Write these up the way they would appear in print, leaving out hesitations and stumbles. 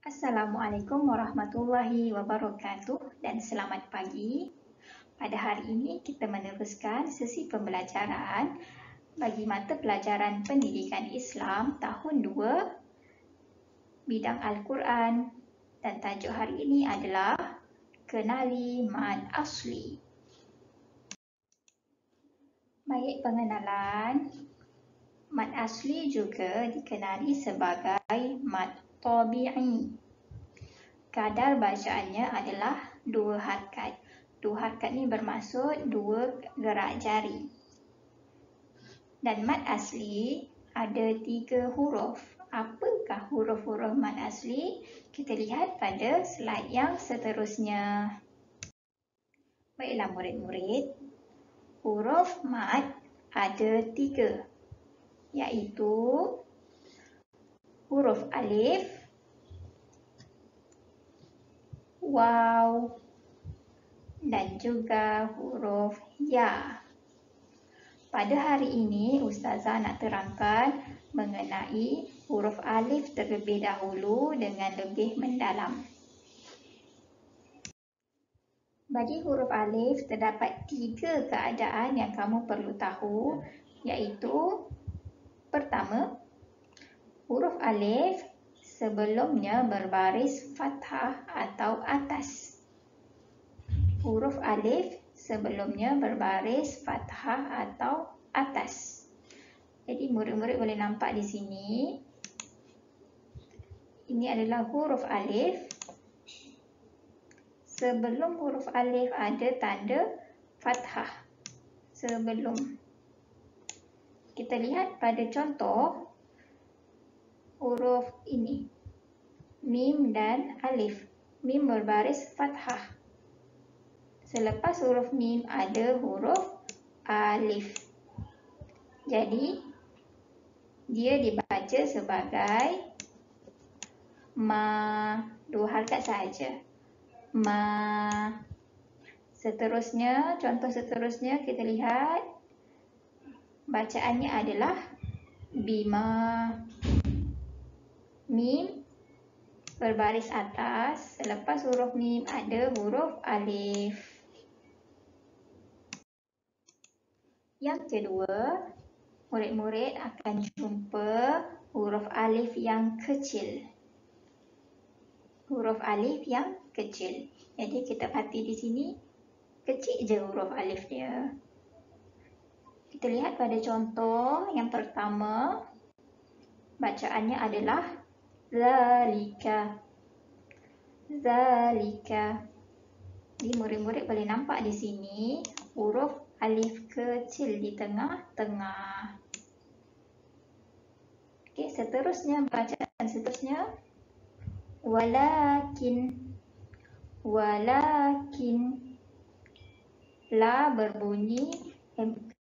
Assalamualaikum warahmatullahi wabarakatuh dan selamat pagi. Pada hari ini kita meneruskan sesi pembelajaran bagi mata pelajaran Pendidikan Islam tahun 2 bidang Al-Quran dan tajuk hari ini adalah Kenali Mad Asli. Baik, pengenalan. Mad asli juga dikenali sebagai mad tabi'i. Kadar bacaannya adalah 2 harakat. 2 harakat ni bermaksud 2 gerak jari. Dan mad asli ada 3 huruf. Apakah huruf-huruf mad asli? Kita lihat pada slide yang seterusnya. Baiklah murid-murid, huruf mad ada 3, iaitu huruf alif, waw dan juga huruf ya. Pada hari ini Ustazah nak terangkan mengenai huruf alif terlebih dahulu dengan lebih mendalam. Bagi huruf alif terdapat 3 keadaan yang kamu perlu tahu, iaitu pertama, huruf alif sebelumnya berbaris fathah atau atas. Huruf alif sebelumnya berbaris fathah atau atas. Jadi murid-murid boleh nampak di sini. Ini adalah huruf alif. Sebelum huruf alif ada tanda fathah. Sebelum. Kita lihat pada contoh huruf ini. Mim dan alif. Mim berbaris fathah. Selepas huruf mim ada huruf alif. Jadi dia dibaca sebagai ma, 2 harakat sahaja. Ma. Seterusnya, contoh seterusnya kita lihat bacaannya adalah bima. Mim berbaris atas, selepas huruf mim ada huruf alif. Yang kedua, murid-murid akan jumpa huruf alif yang kecil. Huruf alif yang kecil. Jadi kita perhati di sini, kecil je huruf alif dia. Kita lihat pada contoh yang pertama, bacaannya adalah zalika. Zalika. Jadi murid-murid boleh nampak di sini huruf alif kecil di tengah-tengah. Okey, seterusnya bacaan seterusnya walakin. Walakin. La berbunyi,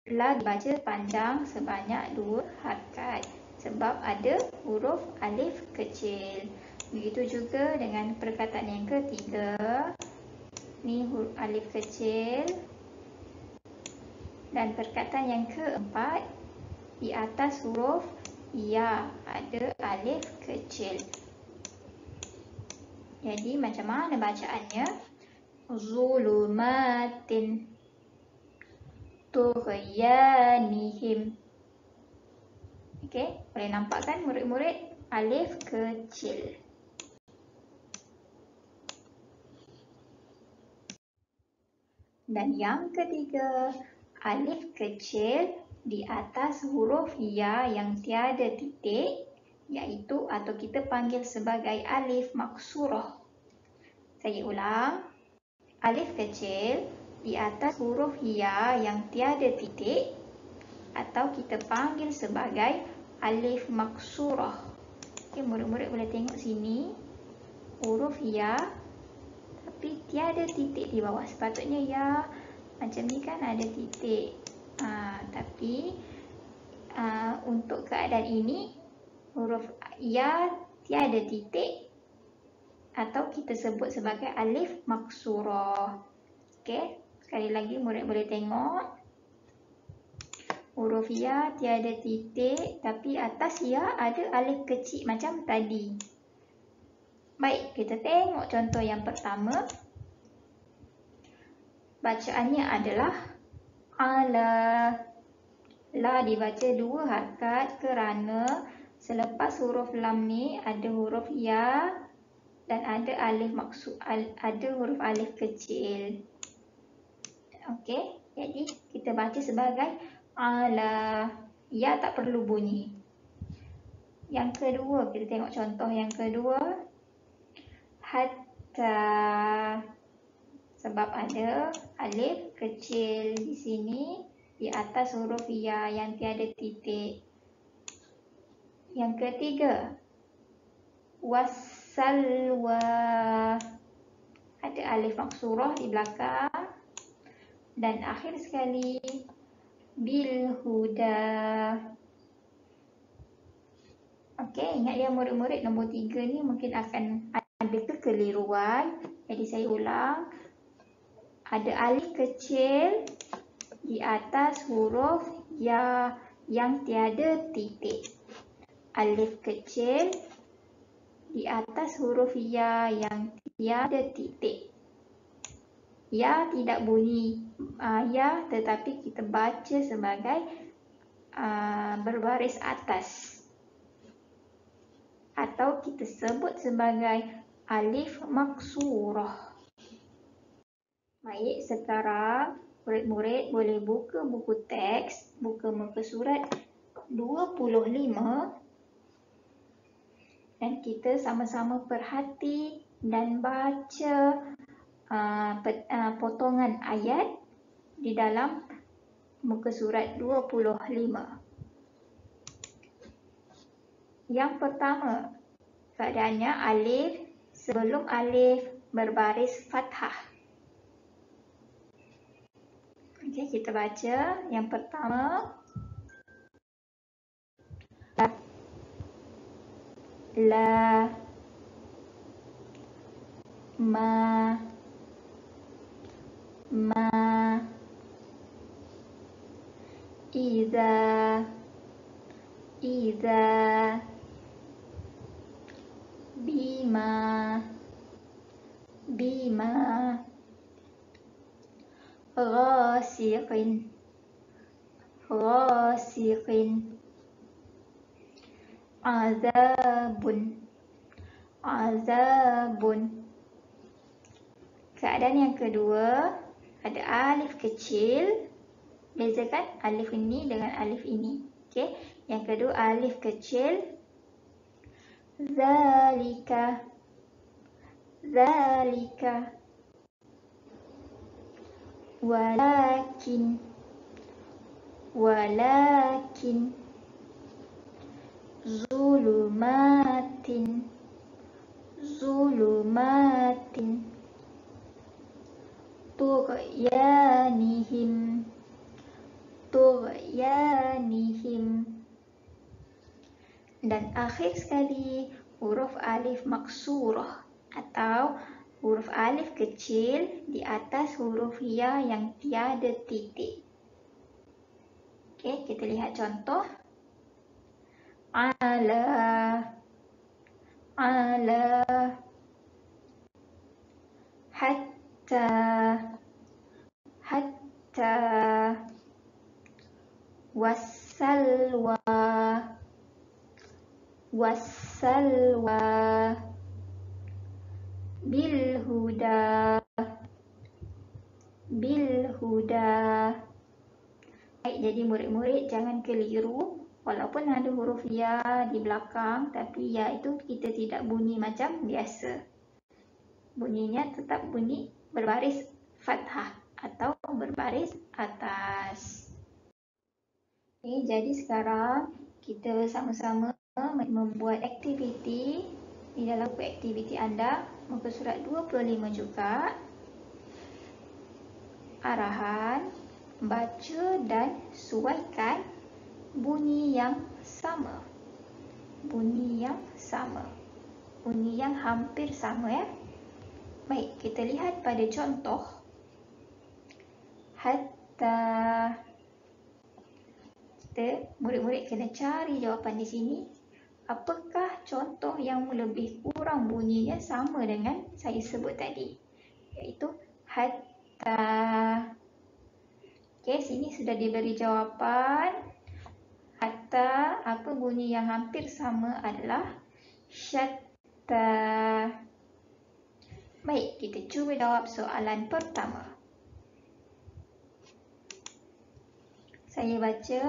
la dibaca panjang sebanyak 2 harakat sebab ada huruf alif kecil. Begitu juga dengan perkataan yang ketiga. Ni huruf alif kecil. Dan perkataan yang keempat, di atas huruf ya ada alif kecil. Jadi macam mana bacaannya? Zulumatin tughyanihim. Okey, boleh nampak kan murid-murid? Alif kecil. Dan yang ketiga, alif kecil di atas huruf ya yang tiada titik, iaitu atau kita panggil sebagai alif maksurah. Saya ulang, alif kecil di atas huruf ya yang tiada titik atau kita panggil sebagai alif maksurah. Okay, murid-murid boleh tengok sini, huruf ya tapi tiada titik di bawah. Sepatutnya ya macam ni kan ada titik. Tapi untuk keadaan ini huruf ya tiada titik atau kita sebut sebagai alif maksurah. Okey, sekali lagi murid boleh tengok. Huruf ya tiada titik tapi atas ya ada alif kecil macam tadi. Baik, kita tengok contoh yang pertama. Bacaannya adalah ala. La dibaca 2 harakat kerana selepas huruf lam ni ada huruf ya dan ada ada huruf alif kecil. Okey, jadi kita baca sebagai ala. Ya tak perlu bunyi. Yang kedua, kita tengok contoh yang kedua. Hatta. Sebab ada alif kecil di sini di atas huruf ya yang tiada titik. Yang ketiga, wassalwa. Ada alif maksurah di belakang. Dan akhir sekali, bilhuda. Okey, ingat ya murid-murid, nombor 3 ni mungkin akan ada kekeliruan. Jadi saya ulang. Ada alif kecil di atas huruf ya yang tiada titik. Alif kecil di atas huruf ya yang tiada titik. Ya tidak bunyi ya, tetapi kita baca sebagai berbaris atas. Atau kita sebut sebagai alif maksurah. Baik, sekarang murid-murid boleh buka buku teks, buka muka surat 25 dan kita sama-sama perhati dan baca potongan ayat di dalam muka surat 25. Yang pertama, keadaannya alif sebelum alif berbaris fathah. Okey, kita baca yang pertama. La, ma, iza, bima, ghasiqin, azabun. Keadaan yang kedua, ada alif kecil. Bezakan alif ini dengan alif ini. Okey, yang kedua alif kecil. Zalika, walakin, zulumatin, tughyanihim, dan akhir sekali huruf alif maksurah atau huruf alif kecil di atas huruf ya yang tiada titik. Okey, kita lihat contoh. Ala, hatta, wassalwa, bilhuda. Baik, jadi murid-murid jangan keliru. Walaupun ada huruf ya di belakang, tapi ya itu kita tidak bunyi macam biasa. Bunyinya tetap bunyi berbaris fathah atau berbaris atas. Okay, jadi sekarang kita sama-sama membuat aktiviti di dalam buku aktiviti anda, muka surat 25 juga. Arahan, baca dan suaikan bunyi yang sama. Bunyi yang hampir sama ya. Baik, kita lihat pada contoh. Hatta. Kita murid-murid kena cari jawapan di sini. Apakah contoh yang lebih kurang bunyinya sama dengan saya sebut tadi? Iaitu hatta. Okey, sini sudah diberi jawapan. Hatta, apa bunyi yang hampir sama adalah syatta. Baik, kita cuba jawab soalan pertama. Saya baca.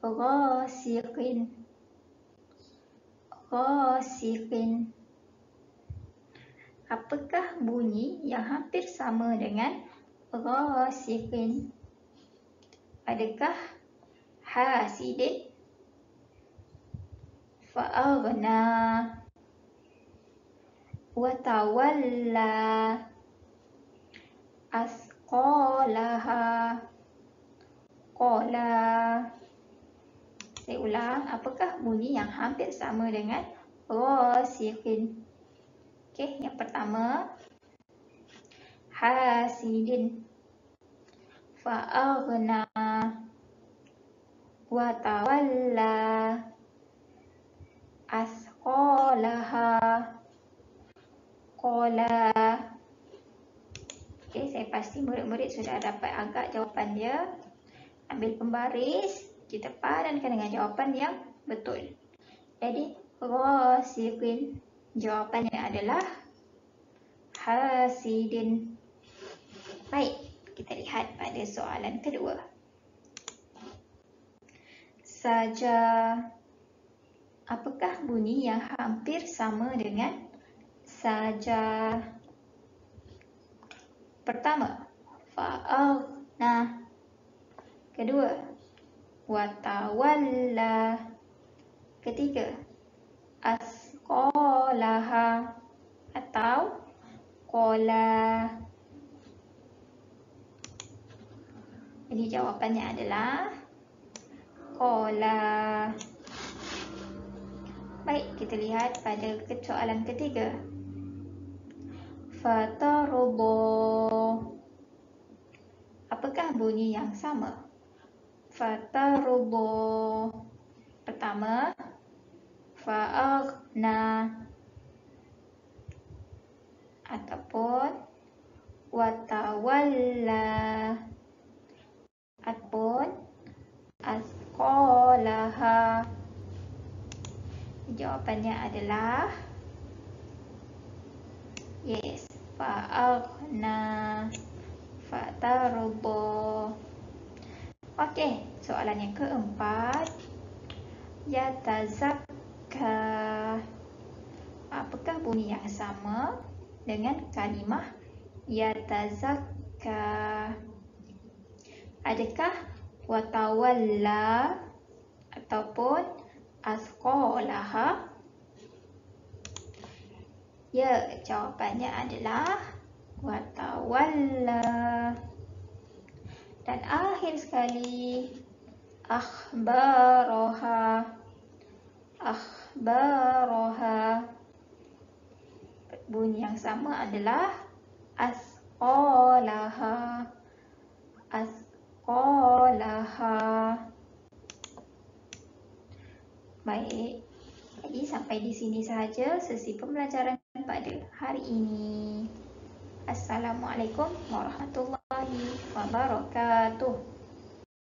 Ghasiqin. Ghasiqin. Apakah bunyi yang hampir sama dengan ghasiqin? Adakah hasidin, fa'aghna, watawalla, asqalaha, qala. Saya ulang, apakah bunyi yang hampir sama dengan ghasiqin? Okey, yang pertama hasidin, fa'aghna, watawalla, asqalaha, qala. Okey, saya pasti murid-murid sudah dapat agak jawapan dia. Ambil pembaris, kita padankan dengan jawapan yang betul. Jadi, ghasiqin, jawapannya adalah hasidin. Baik, kita lihat pada soalan kedua. Saja. Apakah bunyi yang hampir sama dengan saja? Pertama, fa'aghna. Kedua, watawalla. Ketiga, asqalaha atau qala. Jadi jawapannya adalah qala. Baik, kita lihat pada soalan ketiga. Fatarubo. Apakah bunyi yang sama? Fatarubo. Pertama, fa'aghna ataupun watawalla ataupun asqalaha. Jawapannya adalah yes, fa'aghna, fatarubo. Okey, soalan yang keempat. Yatazakka. Apakah bunyi yang sama dengan kalimah yatazakka? Adakah watawalla ataupun asqalaha? Ya, jawapannya adalah watawalla. Dan akhir sekali, akhbaraha. Akhbaraha. Bunyi yang sama adalah asqalaha. Asqalaha. Baik, jadi sampai di sini sahaja sesi pembelajaran pada hari ini. Assalamualaikum warahmatullahi wabarakatuh.